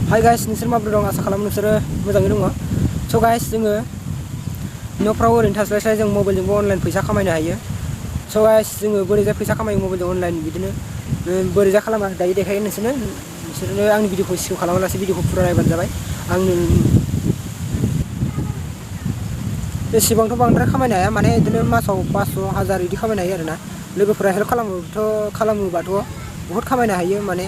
Hi guys, नोंसोर माबोरै दं आसा खालामो नोंसोरो मोजाङै दङ। So guys, जोङो न'फ्राव ओरैनो थास्लायस्लाय जों मबाइलजोंबो अनलाइन फैसा खामायनो हायो। So guys, जोङो बोरैजाय फैसा खामायो मबाइलजों अनलाइन बिदिनो बोरैजाय खालामा दायो देखायो नोंसोरनो आंनि भिडिअखौ स्किप खालामालासे भिडिअखौ फुरा नायबानो जाबाय। आंनो एसेबांथ' बांद्राय खामायनो हाया माने बिदिनो मासाव 500 1000 बिदि खामायनो हायो आरोना। लोगोफोरा हेल्प खालामोबाथ' बहुत खामायनो हायो माने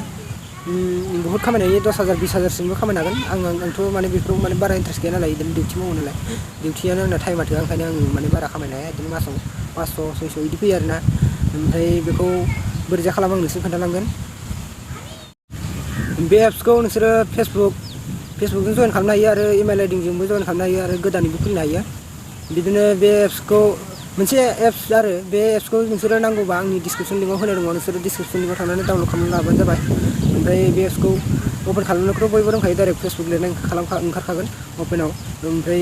बहुत खामायनो हायो 10,000 20,000सिमबो खामायनो हागोन। आंथ' माने बेफोराव माने बारा इन्ट्रेस्ट गैया नालाय बिदिनो डिउटि मावो नालाय डिउटियानो आंना टाइमा थोआ ओंखायनो आं माने बारा खामायनो हाया बिदिनो मासाव 500 600 बिदि फैयो आरोना। ओमफ्राय बेखौ बोरैजाय खालामो आं नोंसोर खोन्थालांगोन। बे एप्सखौ नोंसोरो फेसबुकजों जइन खालामनो हायो आरो इमेल आइडिजोंबो जइन खालामनो हायो आरो गोदानैबो खुलिनो हायो। बिदिनो बे एप्सखौ मोनसे एप्स आरो बे एप्सखौ नोंसोरो नांगौबा आंनि डिसक्रिपसन लिंकआव होनाय दङ नोंसोरो डिसक्रिपसन लिंकआव थांनानै डाउनलड खालामनानै लाबानो जाबाय। ओमफ्राय बे एप्सखौ अपेन खालामनोखौथ' बयबो रोंखायो डाइरेक्ट फेसबुक लिरनाय ओंखारखागोन अपेनाव। ओमफ्राय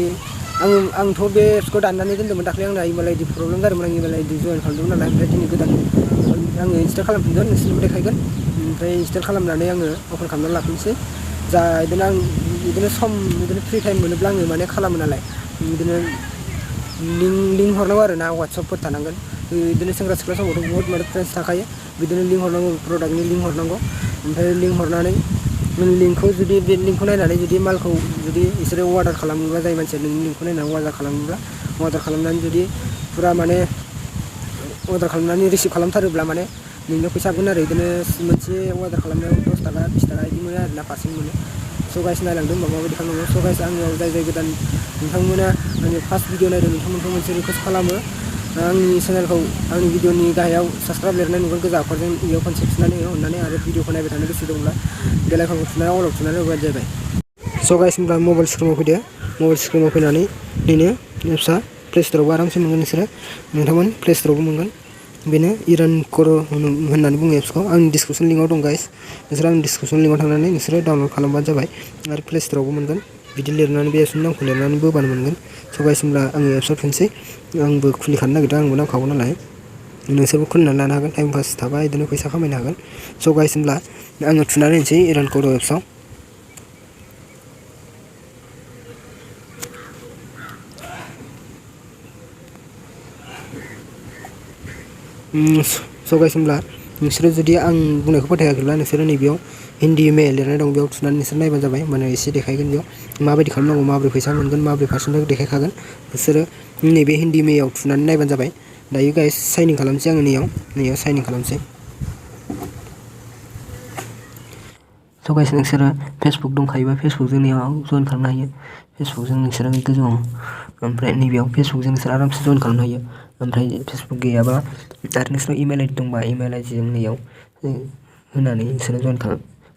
आंथ' बे एप्सखौ दाननानै दोन्दोंमोन दाख्लै आंना इमेल आइडि प्रब्लेम जादोंमोन आं इमेल आइडि जइन खालामदोंमोन नालाय ओमफ्राय दिनै गोदान आङो इनस्टल खालामफिनगोन नोंसोरनोबो देखायगोन। ओमफ्राय इनस्टल खालामनानै आङो अपेन खालामनानै लाफिनसै जा बिदिनो फ्रि टाइम मोनोब्ला आङो माने खालामो नालाय बिदिनो लिंक हरनांगौ आरो ना वाट्सएपफोर थानांगोन बिदिनो सेंग्रा सिख्ला समावथ' बहुत माने फ्रेन्ड्स थाखायो बिदिनो लिंक हरनांगौ प्रडाक्टनि लिंक हरनांगौ। ओमफ्राय लिंक हरनानै लिंकखौ जुदि बे लिंकखौ नायनानै जुदि मालखौ जुदि बिसोरो अर्डार खालामोब्ला जाय मानसिया नोंनि लिंकखौ नायनानै अर्डार खालामनानै जुदि फुरा माने अर्डार खालामनानै रिसिभ खालामथारोब्ला माने नोंनो फैसा हाबगोन आरो बिदिनो मोनसे अर्डार खालामनायाव 10 थाखा 20 थाखा बिदि मोनो आरोना पारसेन्ट मोनो। स' गाइस नायलांदों होनबा माबायदि खालामनांगौ। स' गाइस आंनियाव जाय गोदान नोंथांमोना आंनि फार्स्ट भिडिअ नायदों नोंथांमोनखौ मोनसे रिकुवेस्ट खालामो आंनि चेनेलखौ आंनि भिडिअनि गाहायाव साबसक्राइब लिरनाय नुगोन गोजा आखरजों बेयाव खनसे थुनानै अननानै आरो भिडिअखौ नायबाय थानो गोसो दंब्ला बेल आइकनखौ थुनानै अलाव थुनानै होबानो जाबाय। स' गाइस होनब्ला मबाइल स्क्रिनाव फैनानै नैनो एप्सआ प्ले स्ट'रावबो आरामसे मोनगोन नोंथांमोन प्ले स्ट'रावबो मोनगोन। बेनो इरान कर' होननानै बुङो एप्सखौ आंनि डिसक्रिपसन लिंकआव दं गाइस नोंसोरो आंनि डिसक्रिपसन लिंकआव थांनानै नोंसोरो डाउनलड खालामबानो जाबाय आरो प्ले स्ट'रावबो मोनगोन बिदि लिरनानै बे एप्सनि नामखौ लिरनानै बोबानो मोनगोन। स' गाइस होनब्ला आङो एप्सआव फैनोसै आंबो खुलिखानो नागिरदों आंबो नांखागौ नालाय नोंसोरबो खुलिनानै लानो हागोन टाइम पास थाबा बिदिनो फैसा खामायनो हागोन। स' गाइस होनब्ला आङो थुनानै होनोसै इरान कर' एप्सआव स' गाइस होनब्ला नोंसोरो जुदि आं बुंनायखौ फोथायाखैब्ला नोंसोरो नैबेयाव हिन्दी मेल लिरनाय दं बेयाव थुनानै नोंसोर नायबानो जाबाय माने एसे देखायगोन बेयाव माबायदि खालामनांगौ माबोरै फैसा मोनगोन माबोरै पारसेन्टेज देखायखागोन नोंसोरो नैबे हिन्दी मेआव थुनानै नायबानो जाबाय। दायो गाइस साइन इन खालामसै आङो नैयाव साइन इन खालामसै। स' गाइस नोंसोरो फेसबुक दंखायोबा फेसबुकजों नैयाव जइन खालामनो हायो फेसबुकजों नोंसोरो गोजौआव ओमफ्राय नैबेयाव फेसबुकजों नोंसोर आरामसे जइन खालामनो हायो। ओमफ्राय फेसबुक गैयाबा आरो नोंसोरनाव इमेल आइडि दंबा इमेल आइडिजों नैयाव होनानै नोंसोरो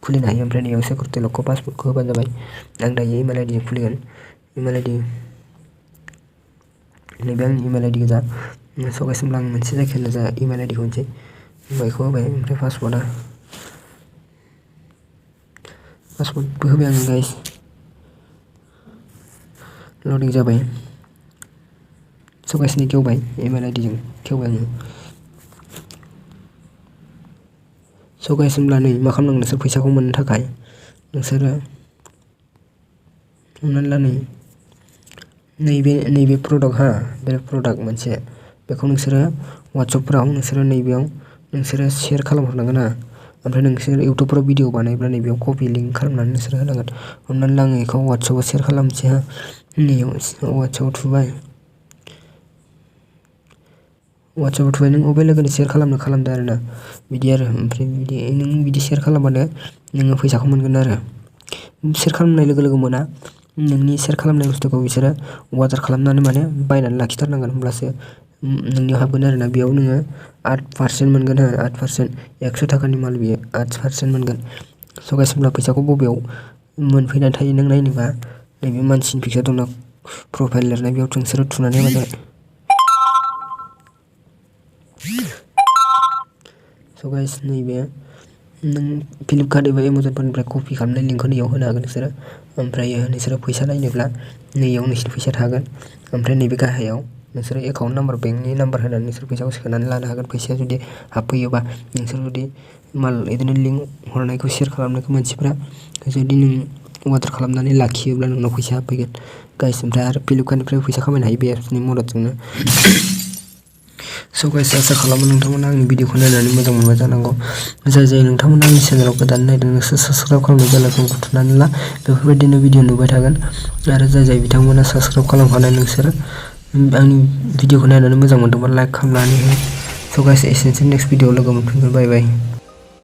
खुलिनो हायो। ओमफ्राय नैयाव सिकिउरिटि लकखौ पासवर्डखौ होबानो जाबाय। आं दायो इमेल आइडिजों खुलिगोन इमेल आइडि नैबे आंनि इमेल आइडि गोजा। स' गाइस होनब्ला आं मोनसे जायखिजाया जा इमेल आइडिखौ होनोसै बेखौ होबाय ओमफ्राय पासवर्डबो होबाय आङो गाइस लडिं जाबाय। स' गाइस नै खेवबाय इमेल आइडिजों खेवबाय आङो। स' गाइस होनब्ला नै मा खालामनांगौ नोंसोर फैसाखौ मोननो थाखाय नोंसोरो हमनानै ला नैबे प्रडाक्ट मोनसे बेखौ नोंसोरो वाट्सएपफोराव नोंसोरो नैबेयाव नोंसोरो शेयार खालामहरनांगोन ओमफ्राय नोंसोर इउटुबफोराव भिडिअ बानायोब्ला नैबेयाव कपि लिंक खालामनानै नोंसोरो होनांगोन। हमनानै ला आङो बेखौ वाट्सएपआव शेयार खालामनोसै नैयाव वाट्सएपआव थुबाय नों अबे लोगोनि शेयार खालामदो आरोना बिदि आरो ओमफ्राय नों बिदि शेयार खालामबानो नोङो फैसाखौ मोनगोन आरो शेयार खालामनाय लोगो लोगो मोना नोंनि शेयार खालामनाय बुस्थुखौ बिसोरो अर्डार खालामनानै माने बायनानै लाखिथारनांगोन होमब्लासो नोंनियाव हाबगोन आरोना बेयाव नोङो 8% मोनगोन 8% 100 थाखानि माल बियो 8% मोनगोन। स' गाइस होनब्ला फैसाखौ बबेयाव मोनफैनानै थायो नों नायनोबा नैबे मानसिनि पिक्सार दंना प्रफाइल लिरनाय बेयाव नोंसोरो थुनानै होबानो जाबाय। स' गाइस नैबे नों फ्लिपकार्ट एबा एमाजनफोरनिफ्राय कपि खालामनाय लिंकखौ नैयाव होनो हागोन नोंसोरो ओमफ्राय नोंसोरो फैसा नायनोब्ला नैयाव नोंसिनि फैसा थागोन ओमफ्राय नैबे गाहायाव नोंसोरो एकाउन्ट नाम्बार बेंकनि नाम्बार होनानै नोंसोर फैसाखौ सोनानै लानो हागोन। फैसाया जुदि हाबफैयोबा नोंसोर जुदि माल बिदिनो लिंक हरनायखौ शेयार खालामनायखौ मानसिफ्रा जुदि नों अर्डार खालामनानै लाखियोब्ला नोंनाव फैसा फैगोन गाइस ओमफ्राय आरो फ्लिपकार्टनिफ्राय फैसा खामायनो हायो बे एप्सनि मददजोंनो स' गाइस आसा खालामो नोंथांमोना आंनि भिडिअखौ नायनानै मोजां मोनबाय जानांगौ जाय नोंथांमोना आंनि चेनेलाव गोदान नायदों नोंसोर साबस्क्राइब खालामनाय बेलखौ बुथुमनानै ला बेफोरबायदिनो भिडिअ नुबाय थागोन आरो जाय बिथांमोना साबस्क्राइब खालामखानाय नोंसोरो आंनि भिडिअखौ नायनानै मोजां मोनदोंबा लाइक खालामनानै हो स' गाइस एसेनोसै नेक्स्ट भिडिअआव लोगो मोनफिनगोन बाय बाय